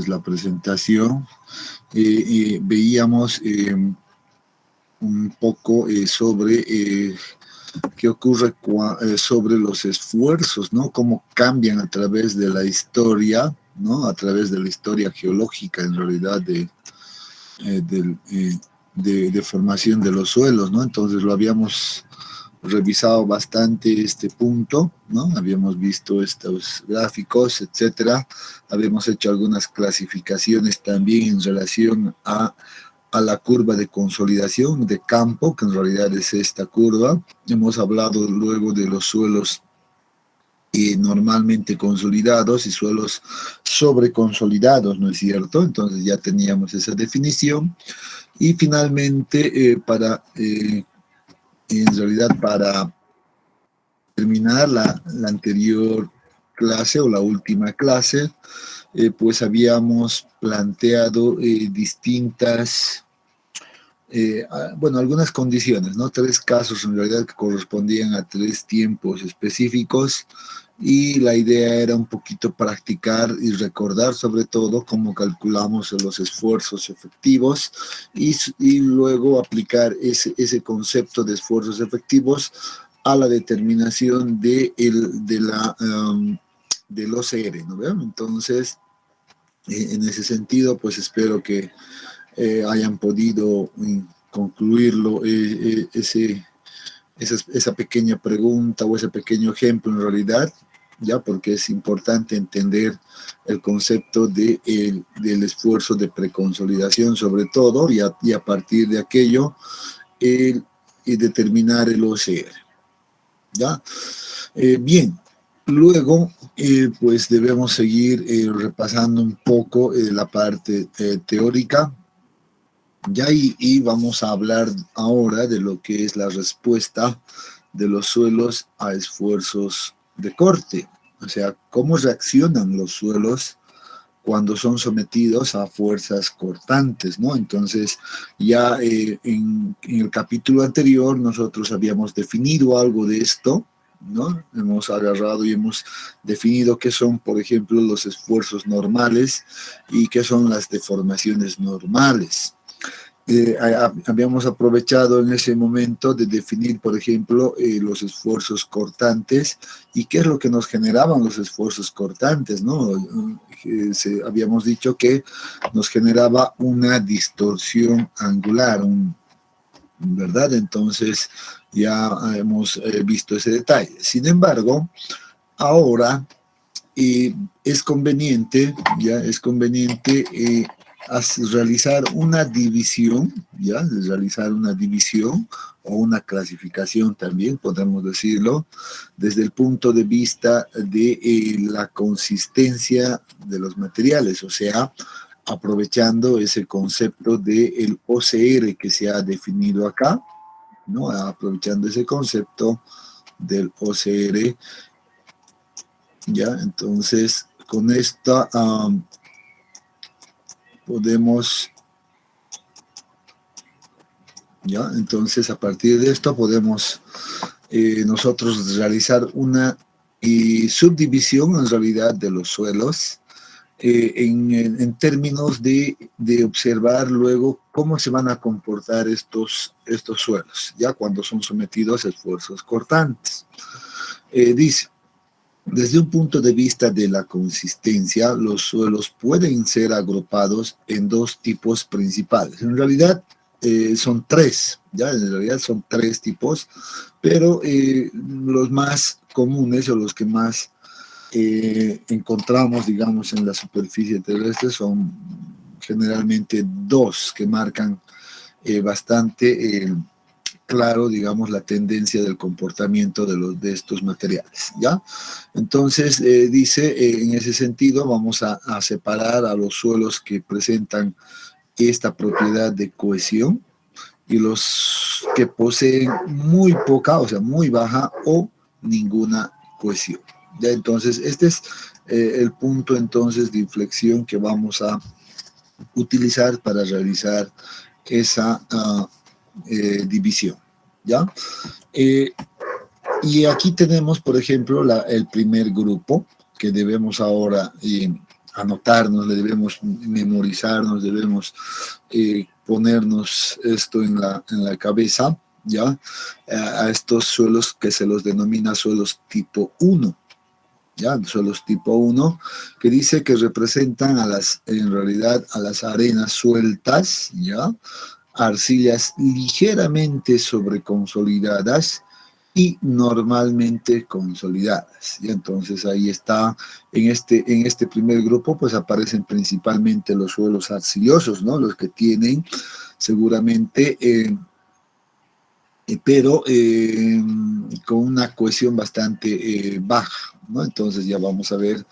la presentación, veíamos un poco sobre qué ocurre sobre los esfuerzos, ¿no? Cómo cambian a través de la historia, ¿no? A través de la historia geológica, en realidad, de formación de los suelos, ¿no? Entonces lo habíamos revisado bastante este punto, ¿no? Habíamos visto estos gráficos, etcétera. Habíamos hecho algunas clasificaciones también en relación a la curva de consolidación de campo, que en realidad es esta curva. Hemos hablado luego de los suelos normalmente consolidados y suelos sobreconsolidados, ¿no es cierto? Entonces ya teníamos esa definición. Y finalmente, en realidad, para terminar la anterior clase o la última clase, pues habíamos planteado distintas, bueno, algunas condiciones, ¿no? 3 casos en realidad que correspondían a 3 tiempos específicos, y la idea era un poquito practicar y recordar sobre todo cómo calculamos los esfuerzos efectivos y luego aplicar ese concepto de esfuerzos efectivos a la determinación del OCR, ¿no ven? Entonces, en ese sentido, pues espero que hayan podido concluirlo, esa pequeña pregunta o ese pequeño ejemplo en realidad, ya, porque es importante entender el concepto del esfuerzo de preconsolidación sobre todo, y a partir de aquello determinar el OCR, ¿ya? Bien, luego pues debemos seguir repasando un poco la parte teórica, ya, y vamos a hablar ahora de lo que es la respuesta de los suelos a esfuerzos de corte, o sea, cómo reaccionan los suelos cuando son sometidos a fuerzas cortantes, ¿no? Entonces, ya en el capítulo anterior nosotros habíamos definido algo de esto, ¿no? Hemos agarrado y hemos definido qué son, por ejemplo, los esfuerzos normales y qué son las deformaciones normales. Habíamos aprovechado en ese momento de definir, por ejemplo, los esfuerzos cortantes y qué es lo que nos generaban los esfuerzos cortantes, ¿no? Habíamos dicho que nos generaba una distorsión angular, ¿verdad? Entonces ya hemos visto ese detalle. Sin embargo, ahora es conveniente realizar una división, ¿ya? Realizar una división o una clasificación también, podemos decirlo, desde el punto de vista de la consistencia de los materiales, o sea, aprovechando ese concepto del OCR que se ha definido acá, ¿no? Aprovechando ese concepto del OCR, ¿ya? Entonces, con esta podemos, ¿ya? Entonces, a partir de esto podemos nosotros realizar una subdivisión en realidad de los suelos en términos de observar luego cómo se van a comportar estos suelos, ya cuando son sometidos a esfuerzos cortantes. Dice, desde un punto de vista de la consistencia, los suelos pueden ser agrupados en 2 tipos principales. En realidad son 3, ¿ya? En realidad son 3 tipos, pero los más comunes o los que más encontramos, digamos, en la superficie terrestre son generalmente 2 que marcan bastante claro, digamos, la tendencia del comportamiento de estos materiales, ¿ya? Entonces, dice, en ese sentido, vamos a separar a los suelos que presentan esta propiedad de cohesión y los que poseen muy poca, o sea, muy baja o ninguna cohesión. Ya, entonces, este es el punto entonces de inflexión que vamos a utilizar para realizar esa división, ¿ya? Y aquí tenemos, por ejemplo, el primer grupo que debemos ahora anotarnos, debemos memorizarnos, debemos ponernos esto en la cabeza, ¿ya? A estos suelos que se los denomina suelos tipo 1, ¿ya? Suelos tipo 1, que dice que representan en realidad a las arenas sueltas, ¿ya? Arcillas ligeramente sobreconsolidadas y normalmente consolidadas. Y entonces ahí está, en este primer grupo, pues aparecen principalmente los suelos arcillosos, ¿no? Los que tienen seguramente, pero con una cohesión bastante baja, ¿no? Entonces ya vamos a ver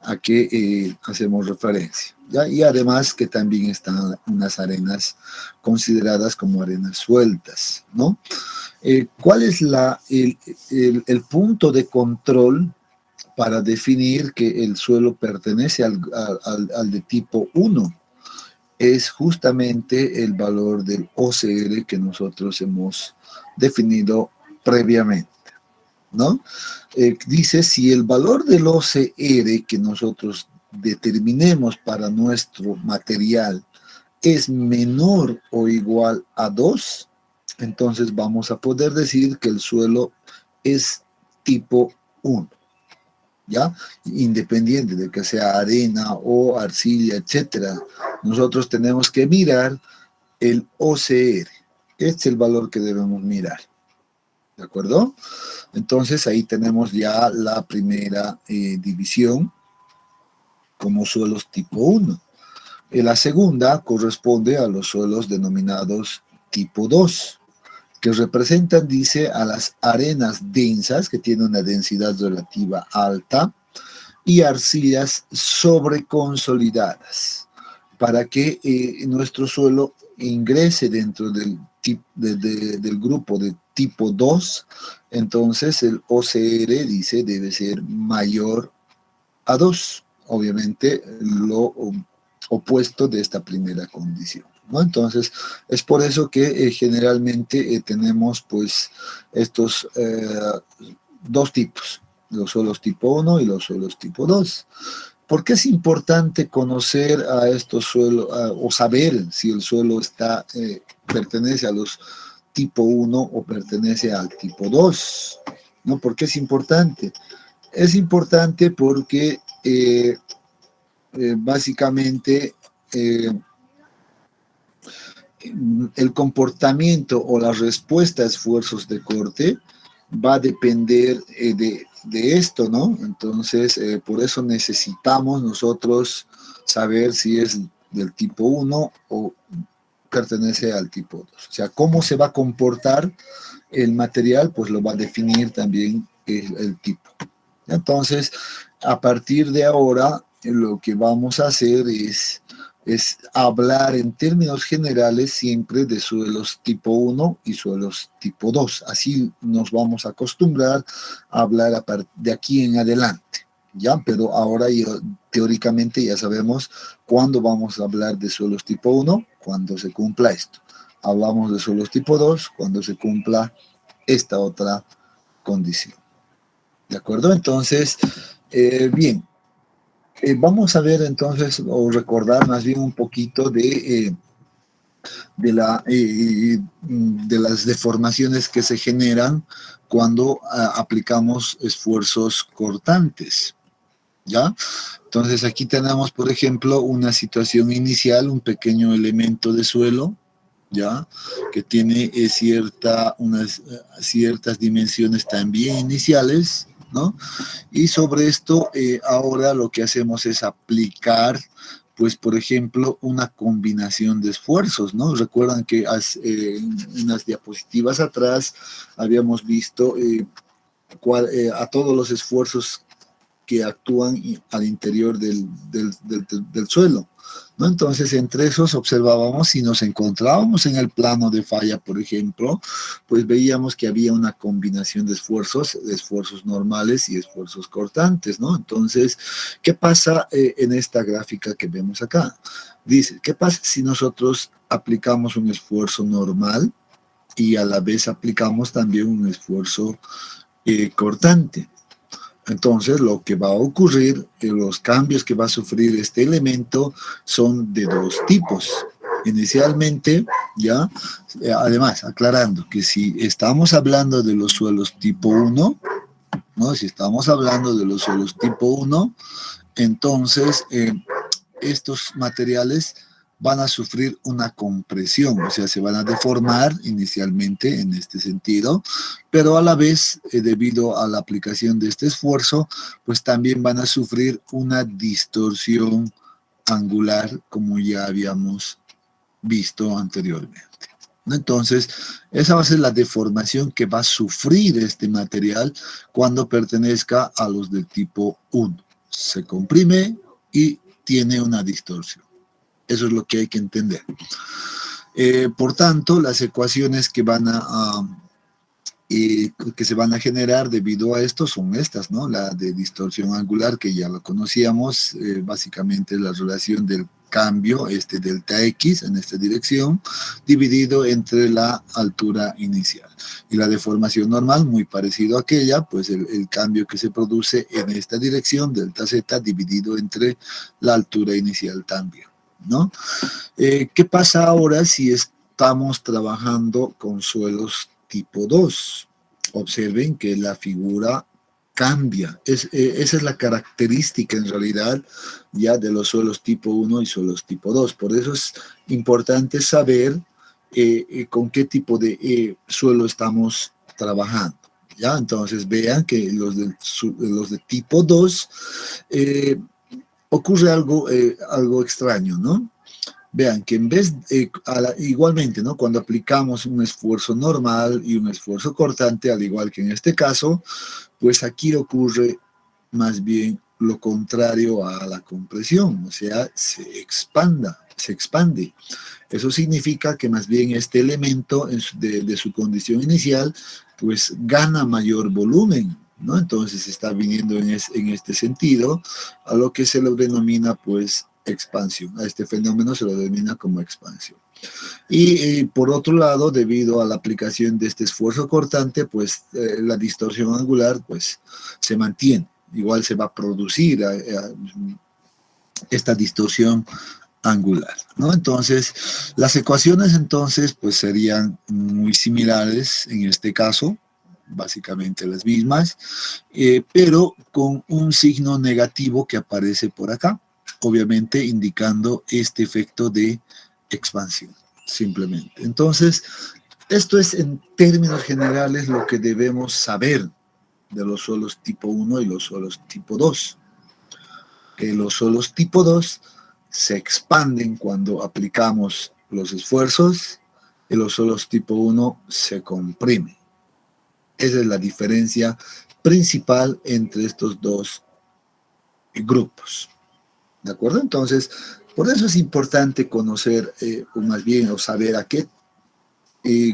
a qué hacemos referencia, ¿ya? Y además que también están unas arenas consideradas como arenas sueltas, ¿no? ¿Cuál es el punto de control para definir que el suelo pertenece al de tipo 1? Es justamente el valor del OCR que nosotros hemos definido previamente, ¿no? Dice, si el valor del OCR que nosotros determinemos para nuestro material es menor o igual a 2, entonces vamos a poder decir que el suelo es tipo 1, ¿ya? Independiente de que sea arena o arcilla, etcétera. Nosotros tenemos que mirar el OCR. Este es el valor que debemos mirar, ¿de acuerdo? Entonces ahí tenemos ya la primera división como suelos tipo 1. La segunda corresponde a los suelos denominados tipo 2, que representan, dice, a las arenas densas, que tienen una densidad relativa alta, y arcillas sobreconsolidadas, para que nuestro suelo ingrese dentro del grupo de tipo 2, entonces el OCR, dice, debe ser mayor a 2, obviamente lo opuesto de esta primera condición, ¿no? Entonces, es por eso que generalmente tenemos pues estos dos tipos, los suelos tipo 1 y los suelos tipo 2. ¿Por qué es importante conocer a estos suelos o saber si el suelo pertenece a los tipo 1 o pertenece al tipo 2? ¿No? ¿Por qué es importante? Es importante porque básicamente eh, el comportamiento o la respuesta a esfuerzos de corte va a depender de esto, ¿no? Entonces, por eso necesitamos nosotros saber si es del tipo 1 o pertenece al tipo 2. O sea, cómo se va a comportar el material, pues lo va a definir también el tipo. Entonces, a partir de ahora, lo que vamos a hacer es hablar en términos generales siempre de suelos tipo 1 y suelos tipo 2. Así nos vamos a acostumbrar a hablar de aquí en adelante, ¿ya? Pero ahora teóricamente ya sabemos cuándo vamos a hablar de suelos tipo 1, cuando se cumpla esto. Hablamos de suelos tipo 2 cuando se cumpla esta otra condición. ¿De acuerdo? Entonces, bien, vamos a ver entonces, o recordar más bien un poquito de las deformaciones que se generan cuando aplicamos esfuerzos cortantes, ¿ya? Entonces aquí tenemos, por ejemplo, una situación inicial, un pequeño elemento de suelo, ¿ya? Que tiene unas ciertas dimensiones también iniciales, ¿no? Y sobre esto, ahora lo que hacemos es aplicar, pues, por ejemplo, una combinación de esfuerzos, ¿no? Recuerdan que en unas diapositivas atrás habíamos visto a todos los esfuerzos que actúan al interior del suelo, ¿no? Entonces, entre esos observábamos si nos encontrábamos en el plano de falla, por ejemplo, pues veíamos que había una combinación de esfuerzos normales y esfuerzos cortantes, ¿no? Entonces, ¿qué pasa en esta gráfica que vemos acá? Dice, ¿qué pasa si nosotros aplicamos un esfuerzo normal y a la vez aplicamos también un esfuerzo cortante? Entonces, lo que va a ocurrir, los cambios que va a sufrir este elemento son de dos tipos. Inicialmente, ya, además, aclarando que si estamos hablando de los suelos tipo 1, ¿no? Si estamos hablando de los suelos tipo 1, entonces estos materiales van a sufrir una compresión, o sea, se van a deformar inicialmente en este sentido, pero a la vez, debido a la aplicación de este esfuerzo, pues también van a sufrir una distorsión angular, como ya habíamos visto anteriormente. Entonces, esa va a ser la deformación que va a sufrir este material cuando pertenezca a los del tipo 1. Se comprime y tiene una distorsión. Eso es lo que hay que entender. Por tanto, las ecuaciones que que se van a generar debido a esto son estas, ¿no? La de distorsión angular, que ya lo conocíamos, básicamente la relación del cambio, este delta X en esta dirección, dividido entre la altura inicial. Y la deformación normal, muy parecido a aquella, pues el cambio que se produce en esta dirección, delta Z, dividido entre la altura inicial también, ¿no? ¿Qué pasa ahora si estamos trabajando con suelos tipo 2? Observen que la figura cambia. Esa es la característica en realidad ya de los suelos tipo 1 y suelos tipo 2. Por eso es importante saber con qué tipo de suelo estamos trabajando. ¿Ya? Entonces vean que los de tipo 2 ocurre algo extraño, ¿no? Vean que en vez, igualmente, ¿no? Cuando aplicamos un esfuerzo normal y un esfuerzo cortante, al igual que en este caso, pues aquí ocurre más bien lo contrario a la compresión, o sea, se expande. Eso significa que más bien este elemento de su condición inicial, pues gana mayor volumen, ¿no? Entonces está viniendo en este sentido, a lo que se lo denomina, pues, expansión. A este fenómeno se lo denomina como expansión. Y por otro lado, debido a la aplicación de este esfuerzo cortante, pues la distorsión angular pues se mantiene. Igual se va a producir esta distorsión angular, ¿no? Entonces, las ecuaciones entonces pues serían muy similares en este caso, básicamente las mismas, pero con un signo negativo que aparece por acá, obviamente indicando este efecto de expansión, simplemente. Entonces, esto es en términos generales lo que debemos saber de los suelos tipo 1 y los suelos tipo 2. Que los suelos tipo 2 se expanden cuando aplicamos los esfuerzos y los suelos tipo 1 se comprimen. Esa es la diferencia principal entre estos dos grupos. ¿De acuerdo? Entonces, por eso es importante conocer, o más bien, o saber a qué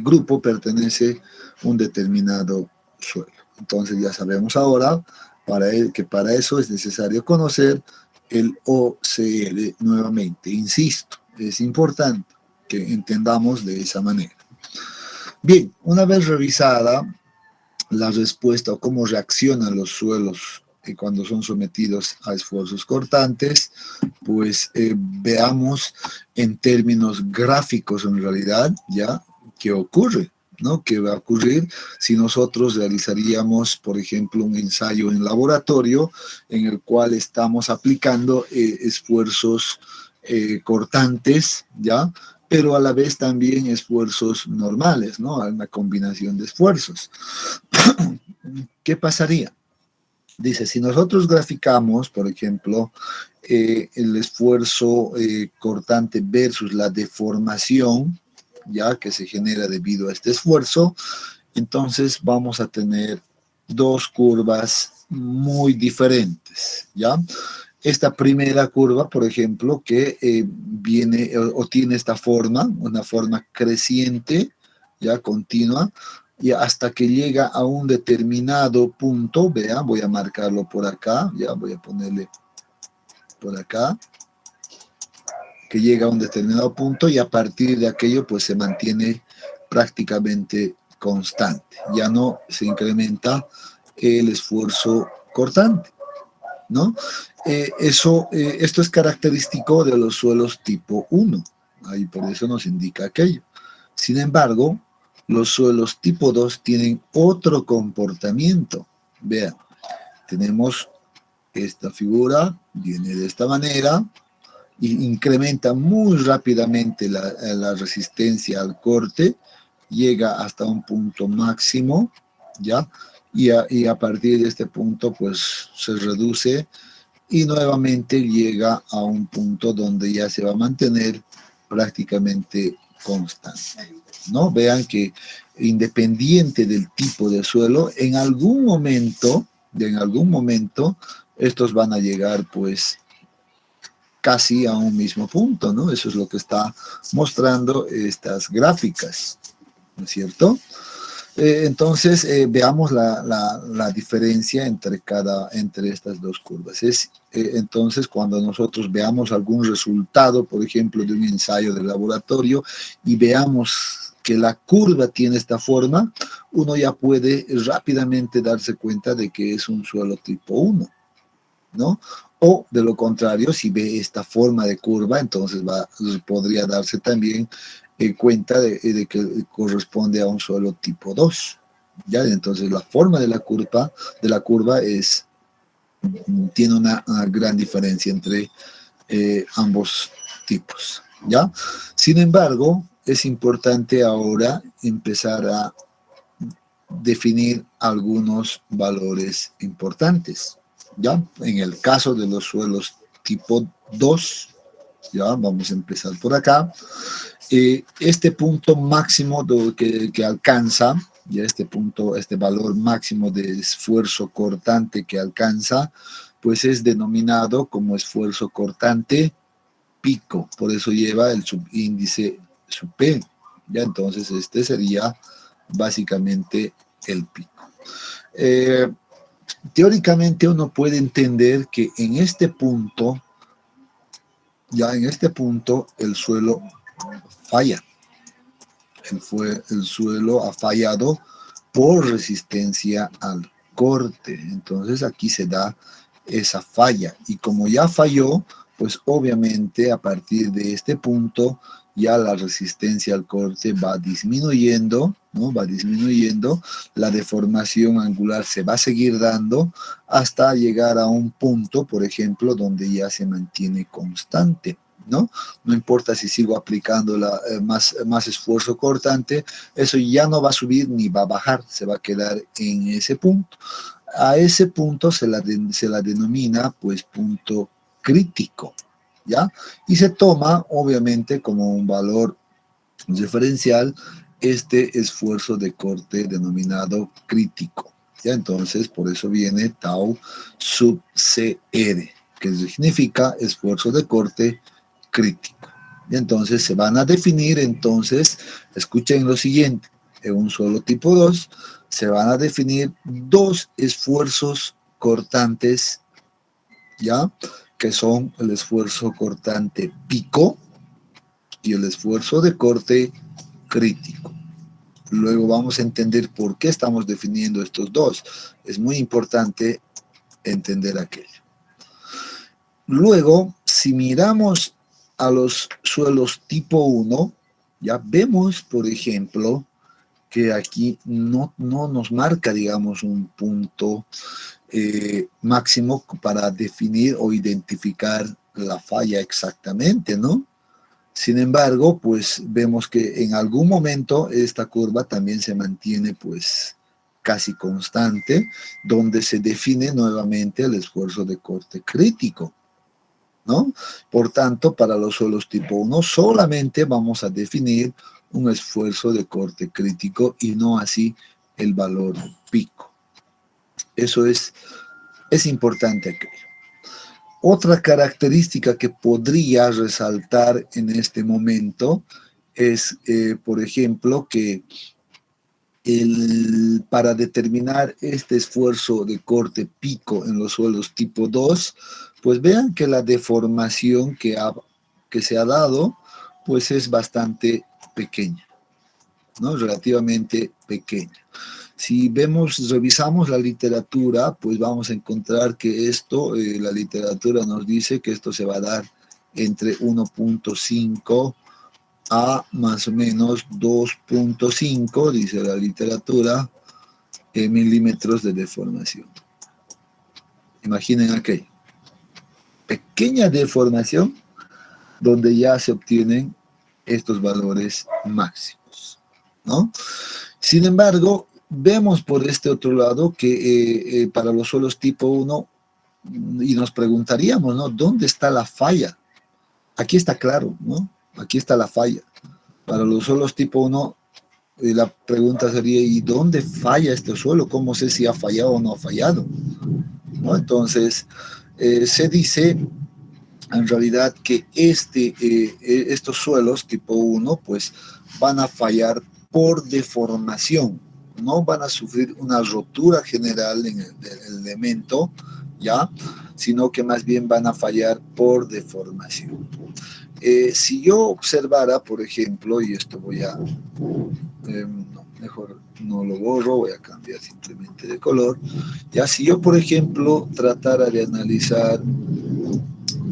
grupo pertenece un determinado suelo. Entonces, ya sabemos ahora que para eso es necesario conocer el OCL nuevamente. Insisto, es importante que entendamos de esa manera. Bien, una vez revisada la respuesta o cómo reaccionan los suelos cuando son sometidos a esfuerzos cortantes, pues veamos en términos gráficos en realidad ya qué ocurre, ¿no? ¿Qué va a ocurrir si nosotros realizaríamos, por ejemplo, un ensayo en laboratorio en el cual estamos aplicando esfuerzos cortantes, ¿ya? Pero a la vez también esfuerzos normales, ¿no? Una combinación de esfuerzos. ¿Qué pasaría? Dice, si nosotros graficamos, por ejemplo, el esfuerzo cortante versus la deformación, ya que se genera debido a este esfuerzo, entonces vamos a tener dos curvas muy diferentes, ¿ya? Esta primera curva, por ejemplo, que viene o tiene esta forma, una forma creciente, ya continua, y hasta que llega a un determinado punto, vea, voy a marcarlo por acá, ya voy a ponerle por acá, que llega a un determinado punto y a partir de aquello pues se mantiene prácticamente constante, ya no se incrementa el esfuerzo cortante, ¿no? Esto es característico de los suelos tipo 1, ahí por eso nos indica aquello. Sin embargo, los suelos tipo 2 tienen otro comportamiento. Vean, tenemos esta figura, viene de esta manera, y incrementa muy rápidamente la resistencia al corte, llega hasta un punto máximo, ¿ya? Y a partir de este punto, pues se reduce y nuevamente llega a un punto donde ya se va a mantener prácticamente constante, ¿no? Vean que independiente del tipo de suelo, en algún momento, estos van a llegar pues casi a un mismo punto, ¿no? Eso es lo que está mostrando estas gráficas, ¿no es cierto? Entonces, veamos la diferencia entre estas dos curvas. Entonces, cuando nosotros veamos algún resultado, por ejemplo, de un ensayo de laboratorio, y veamos que la curva tiene esta forma, uno ya puede rápidamente darse cuenta de que es un suelo tipo 1, ¿no? O de lo contrario, si ve esta forma de curva, entonces podría darse también cuenta de que corresponde a un suelo tipo 2. ¿Ya? Entonces la forma de la curva tiene una gran diferencia entre ambos tipos. ¿Ya? Sin embargo, es importante ahora empezar a definir algunos valores importantes. ¿Ya? En el caso de los suelos tipo 2, ya vamos a empezar por acá. Este punto máximo que alcanza, ya este valor máximo de esfuerzo cortante que alcanza, pues es denominado como esfuerzo cortante pico, por eso lleva el subíndice sub P. Ya entonces este sería básicamente el pico. Teóricamente uno puede entender que en este punto, el suelo falla. El suelo ha fallado por resistencia al corte. Entonces aquí se da esa falla. Y como ya falló, pues obviamente a partir de este punto ya la resistencia al corte va disminuyendo, ¿no? Va disminuyendo, la deformación angular se va a seguir dando hasta llegar a un punto, por ejemplo, donde ya se mantiene constante, ¿no? No importa si sigo aplicando más esfuerzo cortante, eso ya no va a subir ni va a bajar, se va a quedar en ese punto. A ese punto se la denomina pues punto crítico, ¿ya? Y se toma obviamente como un valor referencial este esfuerzo de corte denominado crítico, ¿ya? Entonces por eso viene tau sub CR, que significa esfuerzo de corte crítico. Y entonces se van a definir, entonces, escuchen lo siguiente, en un solo tipo 2 se van a definir dos esfuerzos cortantes, ¿ya? Que son el esfuerzo cortante pico y el esfuerzo de corte crítico. Luego vamos a entender por qué estamos definiendo estos dos. Es muy importante entender aquello. Luego, si miramos a los suelos tipo 1, ya vemos, por ejemplo, que aquí no nos marca, digamos, un punto máximo para definir o identificar la falla exactamente, ¿no? Sin embargo, pues vemos que en algún momento esta curva también se mantiene pues casi constante, donde se define nuevamente el esfuerzo de corte crítico, ¿no? Por tanto, para los suelos tipo 1 solamente vamos a definir un esfuerzo de corte crítico y no así el valor pico. Eso es importante aquello. Otra característica que podría resaltar en este momento es, por ejemplo, que para determinar este esfuerzo de corte pico en los suelos tipo 2, pues vean que la deformación que se ha dado, pues es bastante pequeña, ¿no? Relativamente pequeña. Si revisamos la literatura, pues vamos a encontrar que esto, la literatura nos dice que esto se va a dar entre 1.5 a más o menos 2.5, dice la literatura, milímetros de deformación. Imaginen aquello. Pequeña deformación donde ya se obtienen estos valores máximos, ¿no? Sin embargo, vemos por este otro lado que para los suelos tipo 1, y nos preguntaríamos, ¿no? ¿Dónde está la falla? Aquí está claro, ¿no? Aquí está la falla. Para los suelos tipo 1, la pregunta sería, ¿y dónde falla este suelo? ¿Cómo sé si ha fallado o no ha fallado? ¿No? Entonces, se dice en realidad que estos suelos tipo 1 pues van a fallar por deformación, no van a sufrir una rotura general en el elemento, ¿ya? Sino que más bien van a fallar por deformación. Si yo observara, por ejemplo, y esto voy a, no, mejor no lo borro, voy a cambiar simplemente de color, ya si yo, por ejemplo, tratara de analizar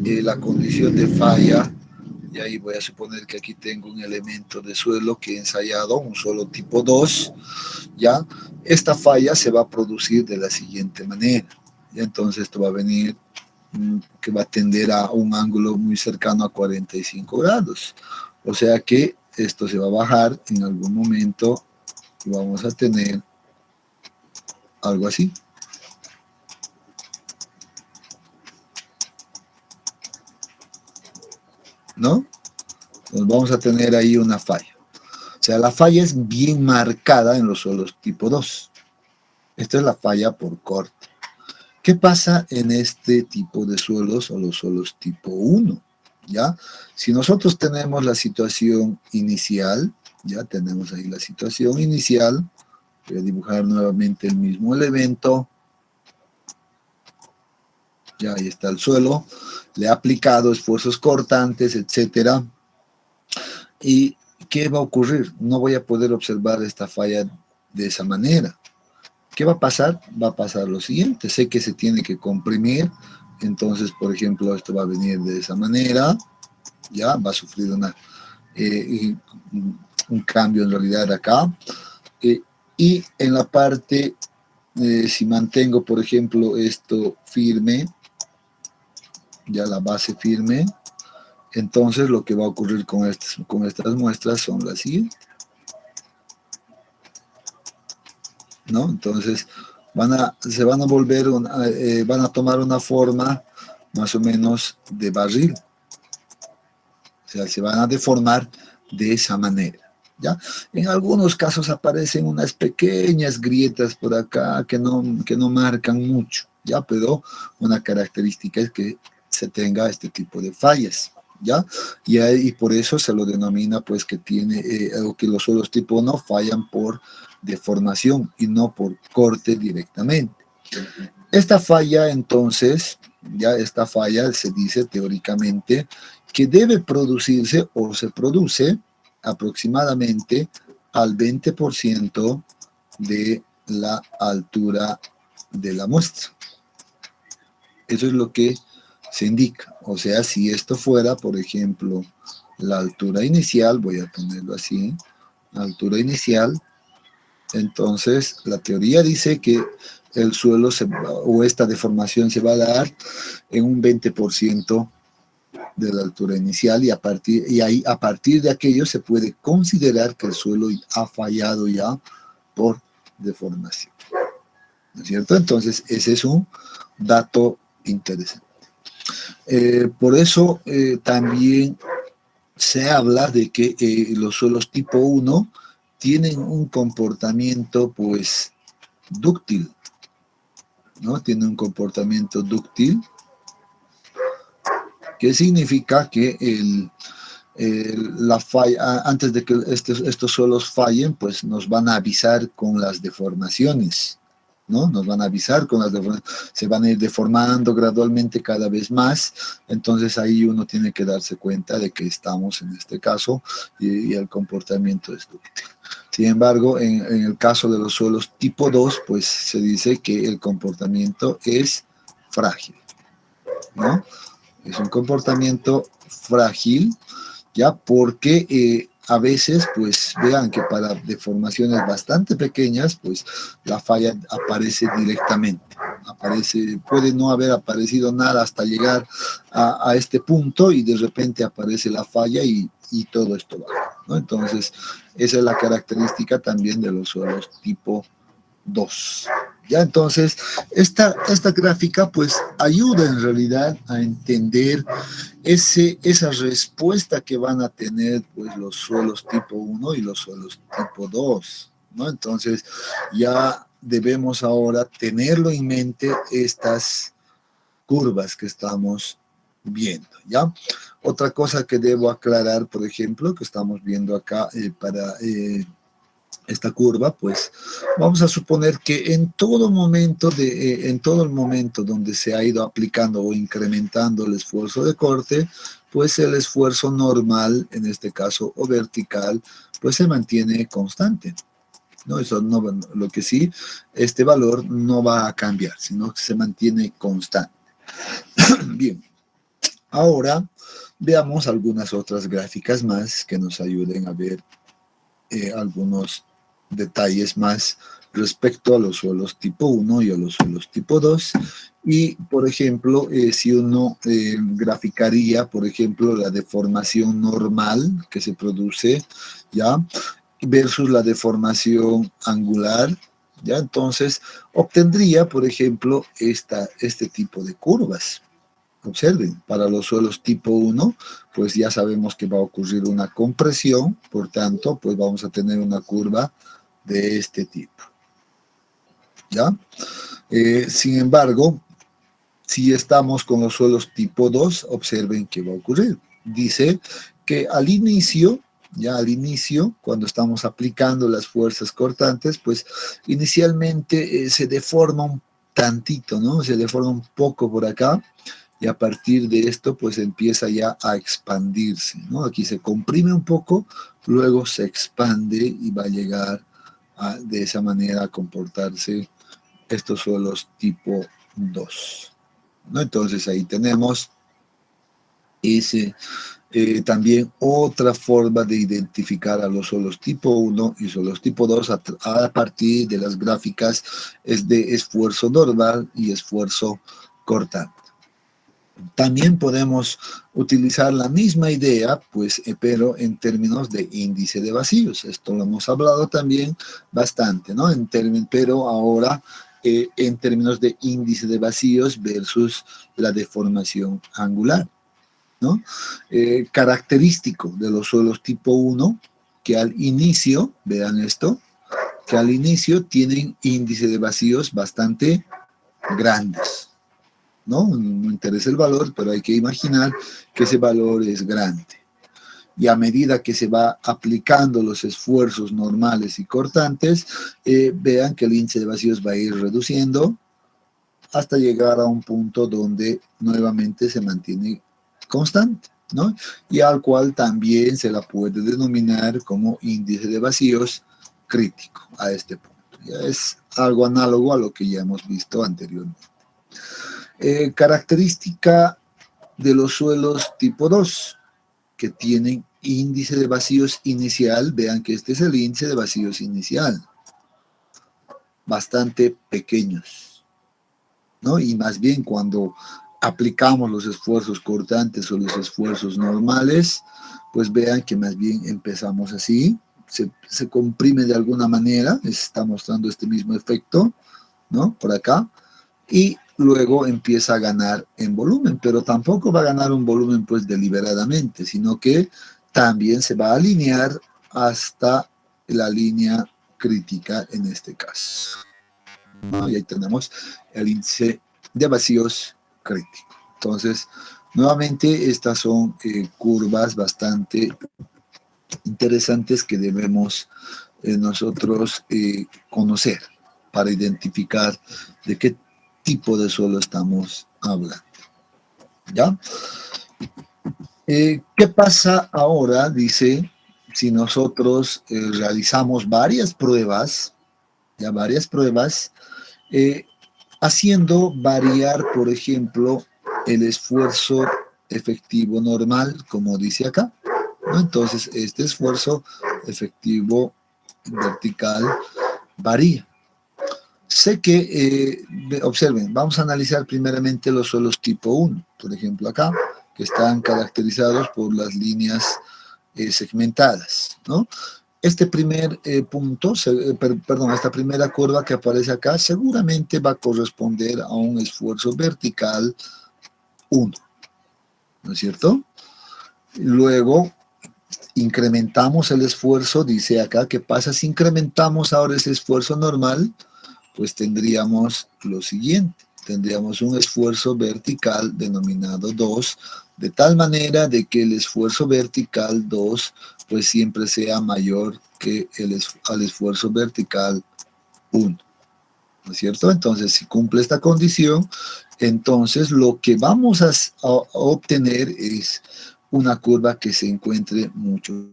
la condición de falla, y ahí voy a suponer que aquí tengo un elemento de suelo que he ensayado, un suelo tipo 2, ¿ya? Esta falla se va a producir de la siguiente manera, y entonces esto va a venir, que va a tender a un ángulo muy cercano a 45 grados, o sea que esto se va a bajar en algún momento y vamos a tener algo así. ¿No? Entonces vamos a tener ahí una falla. O sea, la falla es bien marcada en los suelos tipo 2. Esta es la falla por corte. ¿Qué pasa en este tipo de suelos o los suelos tipo 1? ¿Ya? Si nosotros tenemos la situación inicial, ya tenemos ahí la situación inicial, voy a dibujar nuevamente el mismo elemento, ya ahí está el suelo, le he aplicado esfuerzos cortantes, etcétera, y ¿qué va a ocurrir? No voy a poder observar esta falla de esa manera. ¿Qué va a pasar? Va a pasar lo siguiente, sé que se tiene que comprimir, entonces, por ejemplo, esto va a venir de esa manera, ya va a sufrir un cambio en realidad acá, y en la parte, si mantengo, por ejemplo, esto firme, ya la base firme, entonces lo que va a ocurrir con estas muestras son las siguientes, ¿no? Entonces se van a volver, van a tomar una forma más o menos de barril. O sea, se van a deformar de esa manera, ¿ya? En algunos casos aparecen unas pequeñas grietas por acá que no marcan mucho, ¿ya? Pero una característica es que se tenga este tipo de fallas, ¿ya? Y por eso se lo denomina, pues, que tiene, o que los suelos tipo 1 fallan por deformación y no por corte directamente. Esta falla, entonces, ya esta falla se dice teóricamente que debe producirse o se produce aproximadamente al 20% de la altura de la muestra. Eso es lo que se indica. O sea, si esto fuera, por ejemplo, la altura inicial, voy a ponerlo así, altura inicial, entonces la teoría dice que el suelo o esta deformación se va a dar en un 20% de la altura inicial, y a partir de aquello se puede considerar que el suelo ha fallado ya por deformación, ¿no es cierto? Entonces ese es un dato interesante. Por eso también se habla de que los suelos tipo 1 tienen un comportamiento pues dúctil, ¿no? Tienen un comportamiento dúctil, que significa que la falla, antes de que estos suelos fallen, pues nos van a avisar con las deformaciones, ¿no? Nos van a avisar con las deformaciones, se van a ir deformando gradualmente cada vez más, entonces ahí uno tiene que darse cuenta de que estamos en este caso y el comportamiento es dúctil. Sin embargo, en el caso de los suelos tipo 2, pues se dice que el comportamiento es frágil, ¿no? Es un comportamiento frágil, ¿ya? Porque a veces, pues vean que para deformaciones bastante pequeñas, pues la falla aparece directamente. Puede no haber aparecido nada hasta llegar a este punto y de repente aparece la falla y todo esto va, ¿no? Entonces, esa es la característica también de los suelos tipo 2. Ya, entonces, esta gráfica pues ayuda en realidad a entender esa respuesta que van a tener pues los suelos tipo 1 y los suelos tipo 2, ¿no? Entonces, ya debemos ahora tenerlo en mente estas curvas que estamos viendo, ¿ya? Otra cosa que debo aclarar, por ejemplo, que estamos viendo acá para esta curva, pues vamos a suponer que en todo momento, en todo el momento donde se ha ido aplicando o incrementando el esfuerzo de corte, pues el esfuerzo normal, en este caso, o vertical, pues se mantiene constante, ¿no? Eso no, lo que sí, este valor no va a cambiar, sino que se mantiene constante. Bien, ahora veamos algunas otras gráficas más que nos ayuden a ver algunos detalles más respecto a los suelos tipo 1 y a los suelos tipo 2. Y, por ejemplo, si uno graficaría, por ejemplo, la deformación normal que se produce, ¿ya? Versus la deformación angular, ¿ya? Entonces, obtendría, por ejemplo, este tipo de curvas. Observen, para los suelos tipo 1, pues ya sabemos que va a ocurrir una compresión, por tanto, pues vamos a tener una curva de este tipo, ¿ya? Sin embargo, si estamos con los suelos tipo 2, observen qué va a ocurrir. Dice que al inicio, ya al inicio, cuando estamos aplicando las fuerzas cortantes, pues inicialmente se deforma un tantito, ¿no? Se deforma un poco por acá, y a partir de esto pues empieza ya a expandirse, ¿no? Aquí se comprime un poco, luego se expande y va a llegar de esa manera a comportarse estos suelos tipo 2, ¿no? Entonces ahí tenemos ese, también otra forma de identificar a los suelos tipo 1 y suelos tipo 2 a partir de las gráficas es de esfuerzo normal y esfuerzo cortante. También podemos utilizar la misma idea, pues, pero en términos de índice de vacíos. Esto lo hemos hablado también bastante, ¿no? Pero ahora en términos de índice de vacíos versus la deformación angular, ¿no? Característico de los suelos tipo 1, que al inicio, vean esto, que al inicio tienen índice de vacíos bastante grandes, ¿no? No interesa el valor, pero hay que imaginar que ese valor es grande. Y a medida que se va aplicando los esfuerzos normales y cortantes, vean que el índice de vacíos va a ir reduciendo hasta llegar a un punto donde nuevamente se mantiene constante, ¿no? Y al cual también se la puede denominar como índice de vacíos crítico a este punto. Ya es algo análogo a lo que ya hemos visto anteriormente. Característica de los suelos tipo 2, que tienen índice de vacíos inicial. Vean que este es el índice de vacíos inicial, bastante pequeños, ¿no? Y más bien cuando aplicamos los esfuerzos cortantes o los esfuerzos normales, pues vean que más bien empezamos así, se comprime de alguna manera, está mostrando este mismo efecto, ¿no? Por acá, y luego empieza a ganar en volumen, pero tampoco va a ganar un volumen pues deliberadamente, sino que también se va a alinear hasta la línea crítica en este caso, ¿no? Y ahí tenemos el índice de vacíos crítico. Entonces, nuevamente estas son curvas bastante interesantes que debemos nosotros conocer para identificar de qué tipo de suelo estamos hablando. ¿Ya? ¿Qué pasa ahora? Dice si nosotros realizamos varias pruebas, haciendo variar, por ejemplo, el esfuerzo efectivo normal, como dice acá, ¿no? Entonces, este esfuerzo efectivo vertical varía. Sé que, observen, vamos a analizar primeramente los suelos tipo 1, por ejemplo acá, que están caracterizados por las líneas segmentadas, ¿no? Este primer punto, esta primera curva que aparece acá, seguramente va a corresponder a un esfuerzo vertical 1, ¿no es cierto? Luego, incrementamos el esfuerzo, dice acá, ¿qué pasa si incrementamos ahora ese esfuerzo normal? Pues tendríamos lo siguiente, tendríamos un esfuerzo vertical denominado 2, de tal manera de que el esfuerzo vertical 2 pues siempre sea mayor que al esfuerzo vertical 1, ¿no es cierto? Entonces, si cumple esta condición, entonces lo que vamos a obtener es una curva que se encuentre mucho.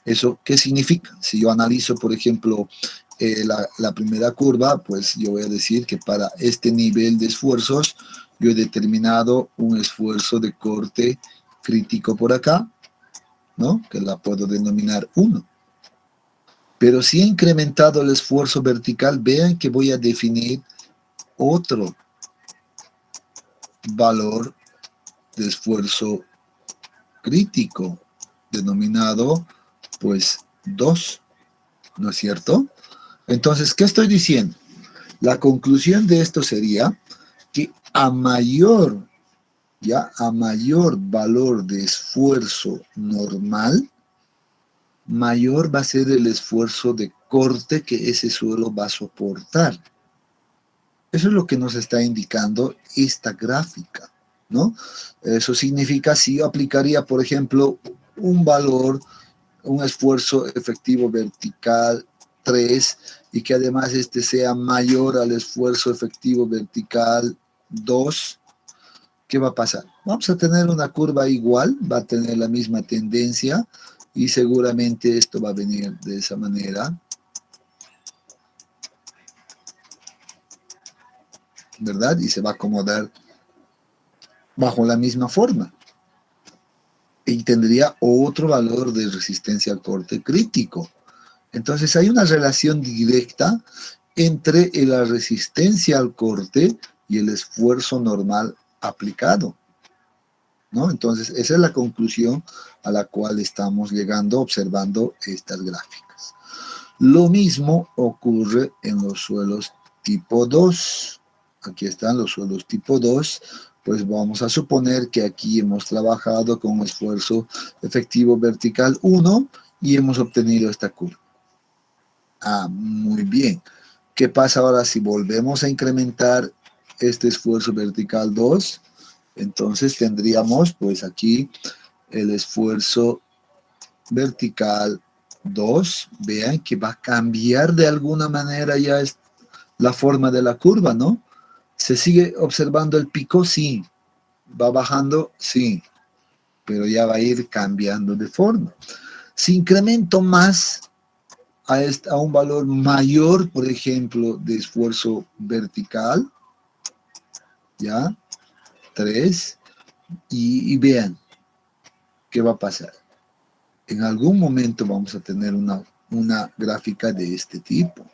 ¿Eso qué significa? Si yo analizo, por ejemplo, la primera curva, pues yo voy a decir que para este nivel de esfuerzos, yo he determinado un esfuerzo de corte crítico por acá, ¿no? Que la puedo denominar 1. Pero si he incrementado el esfuerzo vertical, vean que voy a definir otro valor de esfuerzo crítico, denominado, pues, 2, ¿no es cierto? Entonces, ¿qué estoy diciendo? La conclusión de esto sería que a mayor valor de esfuerzo normal, mayor va a ser el esfuerzo de corte que ese suelo va a soportar. Eso es lo que nos está indicando esta gráfica, ¿no? Eso significa, si yo aplicaría, por ejemplo, un esfuerzo efectivo vertical 3 y que además este sea mayor al esfuerzo efectivo vertical 2, ¿qué va a pasar? Vamos a tener una curva igual, va a tener la misma tendencia y seguramente esto va a venir de esa manera, ¿verdad? Y se va a acomodar bajo la misma forma. Y tendría otro valor de resistencia al corte crítico. Entonces hay una relación directa entre la resistencia al corte y el esfuerzo normal aplicado, ¿no? Entonces esa es la conclusión a la cual estamos llegando observando estas gráficas. Lo mismo ocurre en los suelos tipo 2. Aquí están los suelos tipo 2. Pues vamos a suponer que aquí hemos trabajado con esfuerzo efectivo vertical 1 y hemos obtenido esta curva. Muy bien. ¿Qué pasa ahora si volvemos a incrementar este esfuerzo vertical 2? Entonces tendríamos pues aquí el esfuerzo vertical 2. Vean que va a cambiar de alguna manera ya la forma de la curva, ¿no? ¿Se sigue observando el pico? Sí. ¿Va bajando? Sí. Pero ya va a ir cambiando de forma. Si incremento más a un valor mayor, por ejemplo, de esfuerzo vertical, ¿ya? 3, y vean qué va a pasar. En algún momento vamos a tener una gráfica de este tipo,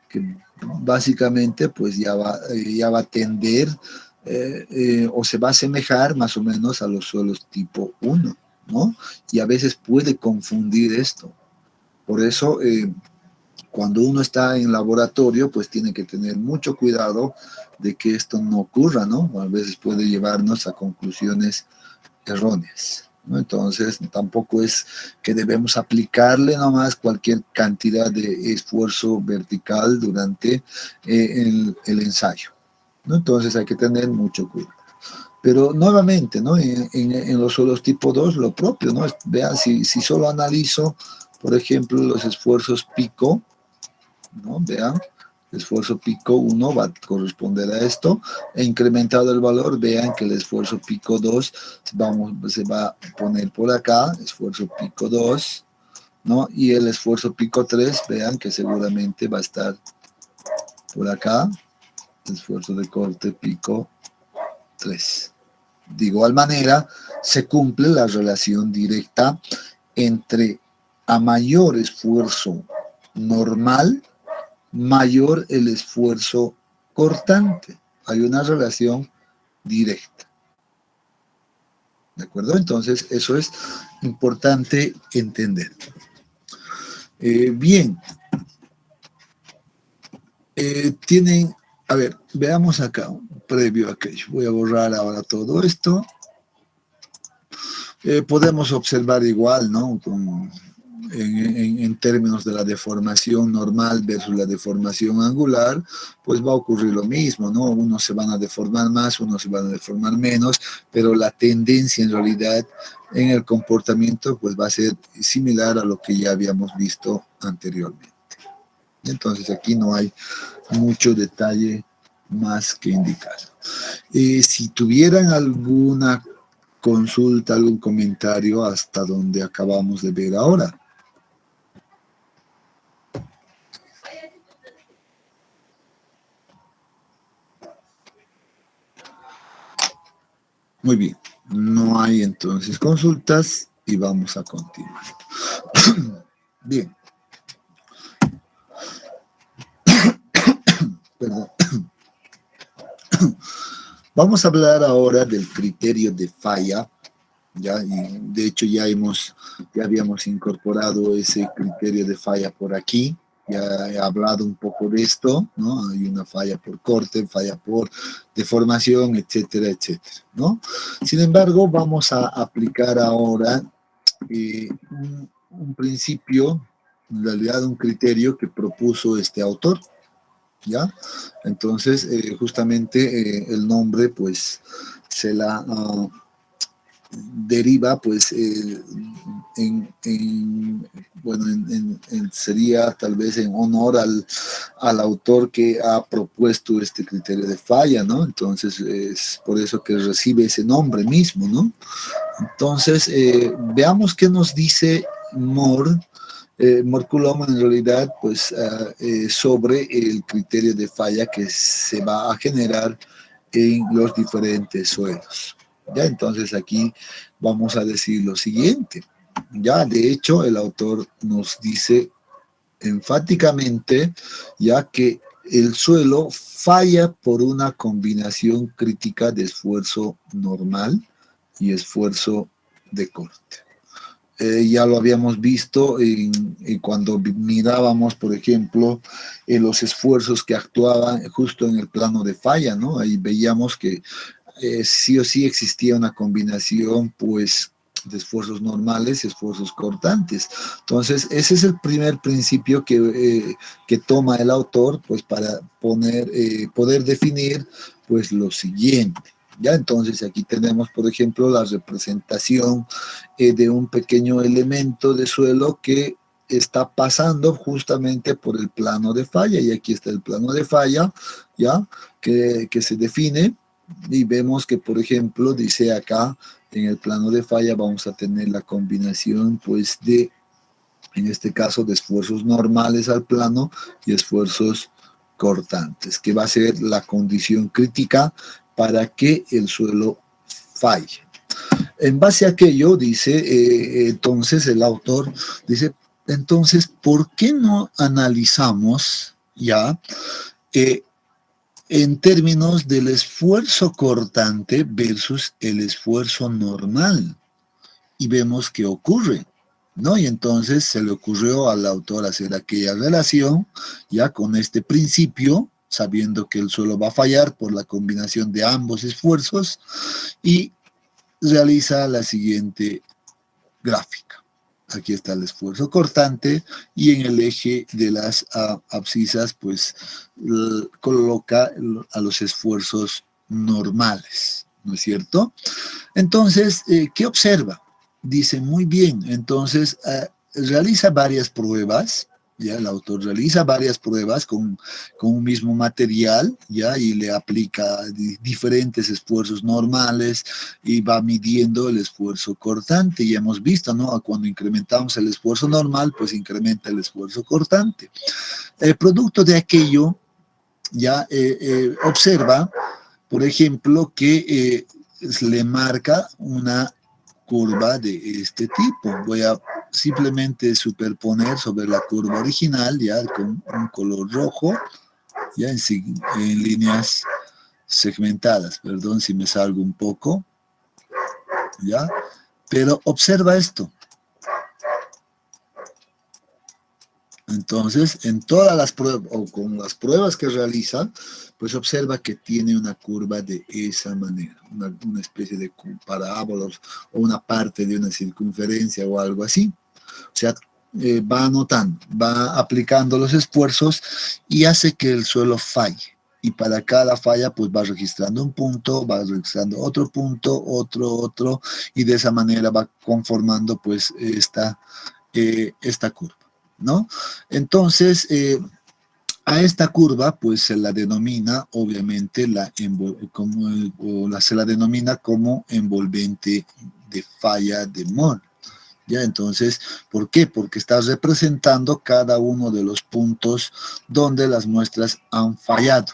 que básicamente pues ya va a tender o se va a asemejar más o menos a los suelos tipo 1, ¿no? Y a veces puede confundir esto. Por eso, cuando uno está en laboratorio, pues tiene que tener mucho cuidado de que esto no ocurra, ¿no? A veces puede llevarnos a conclusiones erróneas, ¿no? Entonces, tampoco es que debemos aplicarle nomás cualquier cantidad de esfuerzo vertical durante el ensayo, ¿no? Entonces, hay que tener mucho cuidado. Pero nuevamente, ¿no? En los suelos tipo 2, lo propio, ¿no? Vean, si solo analizo, por ejemplo, los esfuerzos pico, ¿no? Vean, esfuerzo pico 1 va a corresponder a esto, e incrementado el valor, vean que el esfuerzo pico 2 se va a poner por acá, esfuerzo pico 2, ¿no? Y el esfuerzo pico 3, vean que seguramente va a estar por acá, esfuerzo de corte pico 3. De igual manera, se cumple la relación directa entre a mayor esfuerzo normal, mayor el esfuerzo cortante. Hay una relación directa. ¿De acuerdo? Entonces, eso es importante entender. Bien. Tienen, a ver, veamos acá, previo a aquello. Voy a borrar ahora todo esto. Podemos observar igual, ¿no? En términos de la deformación normal versus la deformación angular, pues va a ocurrir lo mismo, ¿no? Unos se van a deformar más, unos se van a deformar menos, pero la tendencia en realidad en el comportamiento pues va a ser similar a lo que ya habíamos visto anteriormente. Entonces aquí no hay mucho detalle más que indicar. Si tuvieran alguna consulta, algún comentario hasta donde acabamos de ver ahora. Muy bien, no hay entonces consultas y vamos a continuar. Bien. Perdón. Vamos a hablar ahora del criterio de falla, ¿ya? Y de hecho ya habíamos incorporado ese criterio de falla por aquí. Ya he hablado un poco de esto, ¿no? Hay una falla por corte, falla por deformación, etcétera, etcétera, ¿no? Sin embargo, vamos a aplicar ahora un principio, en realidad un criterio que propuso este autor, ¿ya? Entonces, justamente el nombre, pues, se la deriva, pues, sería tal vez en honor al autor que ha propuesto este criterio de falla, ¿no? Entonces, es por eso que recibe ese nombre mismo, ¿no? Entonces, veamos qué nos dice Moore, Coulomb en realidad, pues, sobre el criterio de falla que se va a generar en los diferentes suelos. Ya, entonces aquí vamos a decir lo siguiente. Ya, de hecho, el autor nos dice enfáticamente ya que el suelo falla por una combinación crítica de esfuerzo normal y esfuerzo de corte. Ya lo habíamos visto cuando mirábamos, por ejemplo, los esfuerzos que actuaban justo en el plano de falla, ¿no? Ahí veíamos que sí o sí existía una combinación, pues, de esfuerzos normales y esfuerzos cortantes. Entonces, ese es el primer principio que toma el autor, pues, para poder definir, pues, lo siguiente. Ya, entonces aquí tenemos, por ejemplo, la representación de un pequeño elemento de suelo que está pasando justamente por el plano de falla, y aquí está el plano de falla, ya, que se define, y vemos que, por ejemplo, dice acá, en el plano de falla vamos a tener la combinación, pues, en este caso, de esfuerzos normales al plano y esfuerzos cortantes, que va a ser la condición crítica para que el suelo falle. En base a aquello, dice, entonces el autor dice, entonces, ¿por qué no analizamos ya en términos del esfuerzo cortante versus el esfuerzo normal? Y vemos qué ocurre, ¿no? Y entonces se le ocurrió al autor hacer aquella relación ya con este principio, sabiendo que el suelo va a fallar por la combinación de ambos esfuerzos, y realiza la siguiente gráfica. Aquí está el esfuerzo cortante y en el eje de las abscisas, pues, coloca a los esfuerzos normales, ¿no es cierto? Entonces, ¿qué observa? Dice, muy bien, entonces realiza varias pruebas, Ya el autor realiza varias pruebas con un mismo material, ya, y le aplica diferentes esfuerzos normales y va midiendo el esfuerzo cortante. Y hemos visto, ¿no? Cuando incrementamos el esfuerzo normal, pues incrementa el esfuerzo cortante. El producto de aquello ya observa, por ejemplo, que le marca una curva de este tipo. Voy a simplemente superponer sobre la curva original, ya con un color rojo, ya en líneas segmentadas. Perdón si me salgo un poco, ya. Pero observa esto. Entonces, en todas las pruebas, o con las pruebas que realiza, pues observa que tiene una curva de esa manera, una especie de parábola o una parte de una circunferencia o algo así. O sea, va anotando, va aplicando los esfuerzos y hace que el suelo falle. Y para cada falla, pues va registrando un punto, va registrando otro punto, otro, y de esa manera va conformando pues esta curva, ¿no? Entonces, a esta curva, pues se la denomina, obviamente, se la denomina como envolvente de falla de Moore. ¿Ya? Entonces, ¿por qué? Porque está representando cada uno de los puntos donde las muestras han fallado.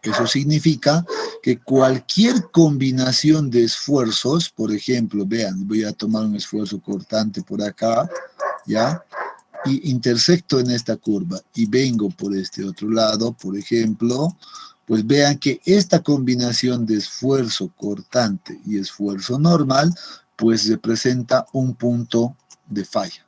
Eso significa que cualquier combinación de esfuerzos, por ejemplo, vean, voy a tomar un esfuerzo cortante por acá, ¿ya? Y intersecto en esta curva y vengo por este otro lado, por ejemplo, pues vean que esta combinación de esfuerzo cortante y esfuerzo normal, pues representa un punto de falla,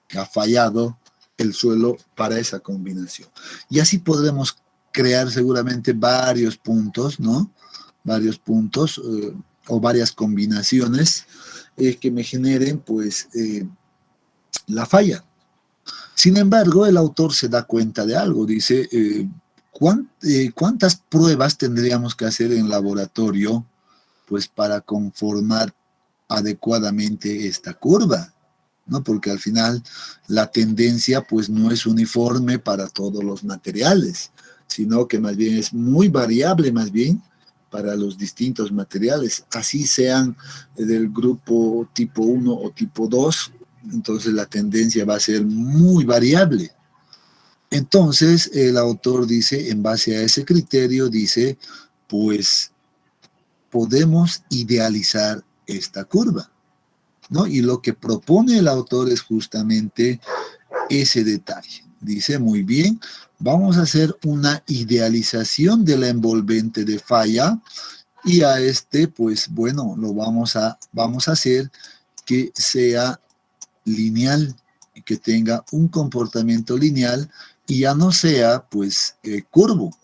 que ha fallado el suelo para esa combinación. Y así podremos crear seguramente varios puntos, ¿no? Varios puntos o varias combinaciones que me generen, pues, la falla. Sin embargo, el autor se da cuenta de algo, dice, ¿cuántas pruebas tendríamos que hacer en laboratorio pues para conformar adecuadamente esta curva? ¿No? Porque al final la tendencia pues no es uniforme para todos los materiales, sino que más bien es muy variable más bien para los distintos materiales, así sean del grupo tipo 1 o tipo 2, entonces la tendencia va a ser muy variable. Entonces el autor dice, en base a ese criterio, dice, pues podemos idealizar esta curva, ¿no? Y lo que propone el autor es justamente ese detalle. Dice, muy bien, vamos a hacer una idealización de la envolvente de falla y a este, pues bueno, vamos a hacer que sea lineal, que tenga un comportamiento lineal y ya no sea pues curvo,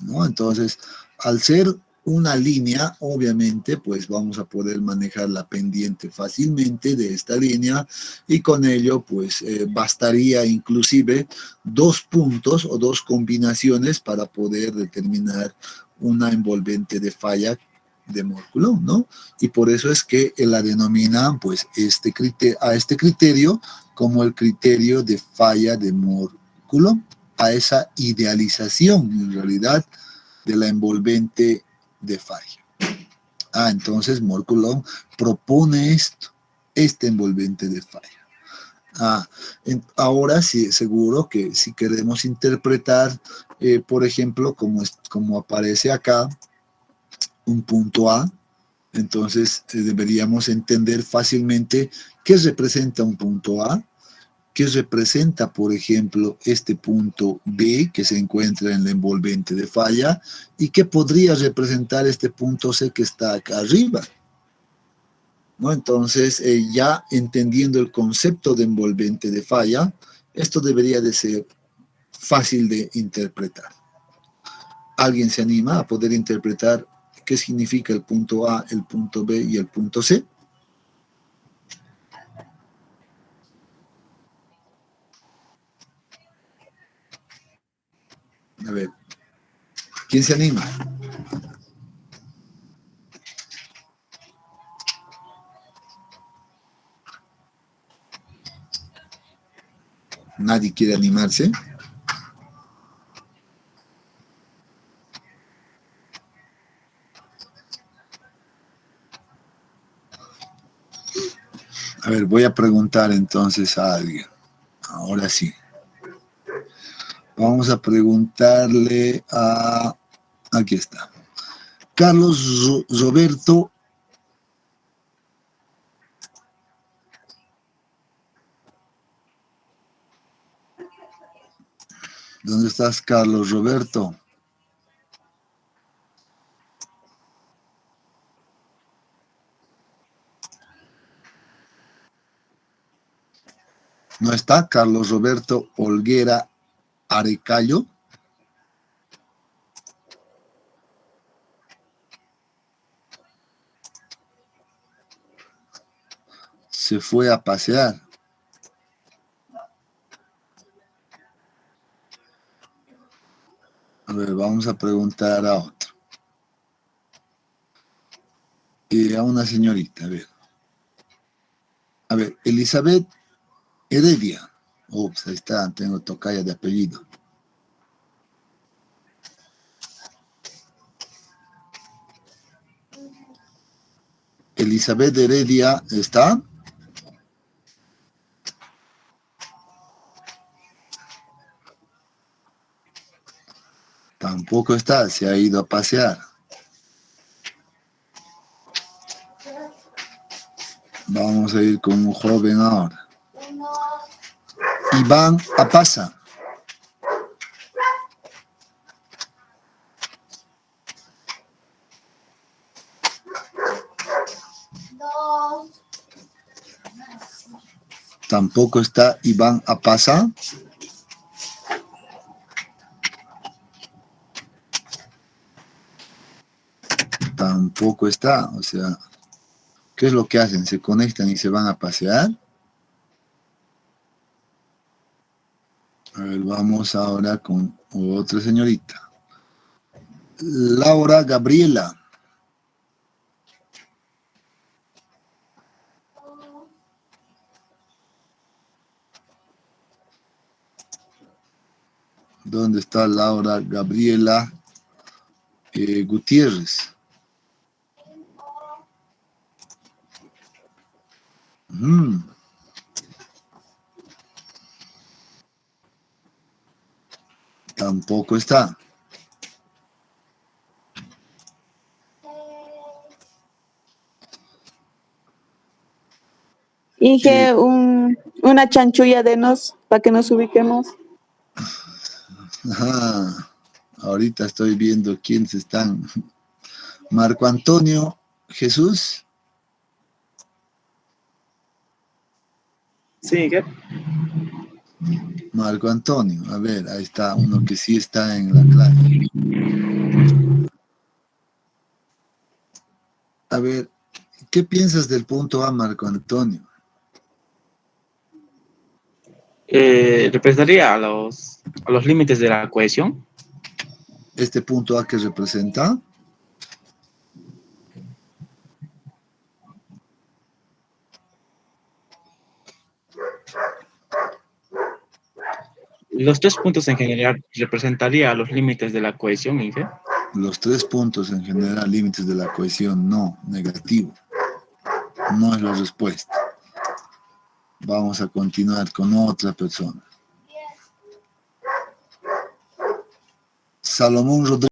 ¿no? Entonces, al ser una línea, obviamente, pues vamos a poder manejar la pendiente fácilmente de esta línea y con ello, pues bastaría inclusive dos puntos o dos combinaciones para poder determinar una envolvente de falla de Moore-Coulomb, ¿no? Y por eso es que la denominan, pues, a este criterio como el criterio de falla de Moore-Coulomb, a esa idealización, en realidad, de la envolvente de falla. Entonces Moore-Coulomb propone este envolvente de falla. Ahora sí, seguro que si queremos interpretar, por ejemplo, como aparece acá, un punto A, entonces deberíamos entender fácilmente qué representa un punto A, qué representa, por ejemplo, este punto B que se encuentra en la envolvente de falla y qué podría representar este punto C que está acá arriba, ¿no? Entonces, ya entendiendo el concepto de envolvente de falla, esto debería de ser fácil de interpretar. ¿Alguien se anima a poder interpretar qué significa el punto A, el punto B y el punto C? A ver, ¿quién se anima? ¿Nadie quiere animarse? A ver, voy a preguntar entonces a alguien. Ahora sí. Vamos a preguntarle a... Aquí está. Carlos Roberto. ¿Dónde estás, Carlos Roberto? ¿No está Carlos Roberto Olguera Arecayo? Se fue a pasear. A ver, vamos a preguntar a otro. A una señorita, a ver. A ver, Elizabeth Heredia. Ups, ahí está, tengo tocaya de apellido. Elizabeth Heredia, ¿está? Tampoco está, se ha ido a pasear. Vamos a ir con un joven ahora. Iván Apaza. Tampoco está Iván Apaza. Tampoco está, o sea, ¿qué es lo que hacen? ¿Se conectan y se van a pasear? A ver, vamos ahora con otra señorita. Laura Gabriela. ¿Dónde está Laura Gabriela Gutiérrez? Tampoco está. Inge, una chanchulla de nos para que nos ubiquemos. Ajá. Ahorita estoy viendo quiénes están. Marco Antonio Jesús. Sí, ¿qué? Marco Antonio, a ver, ahí está uno que sí está en la clase. A ver, ¿qué piensas del punto A, Marco Antonio? Representaría a los límites de la cohesión. ¿Este punto A que representa? Los 3 puntos en general representaría a los límites de la cohesión, Inge. Los 3 puntos en general, límites de la cohesión, no, negativo. No es la respuesta. Vamos a continuar con otra persona. Salomón Rodríguez.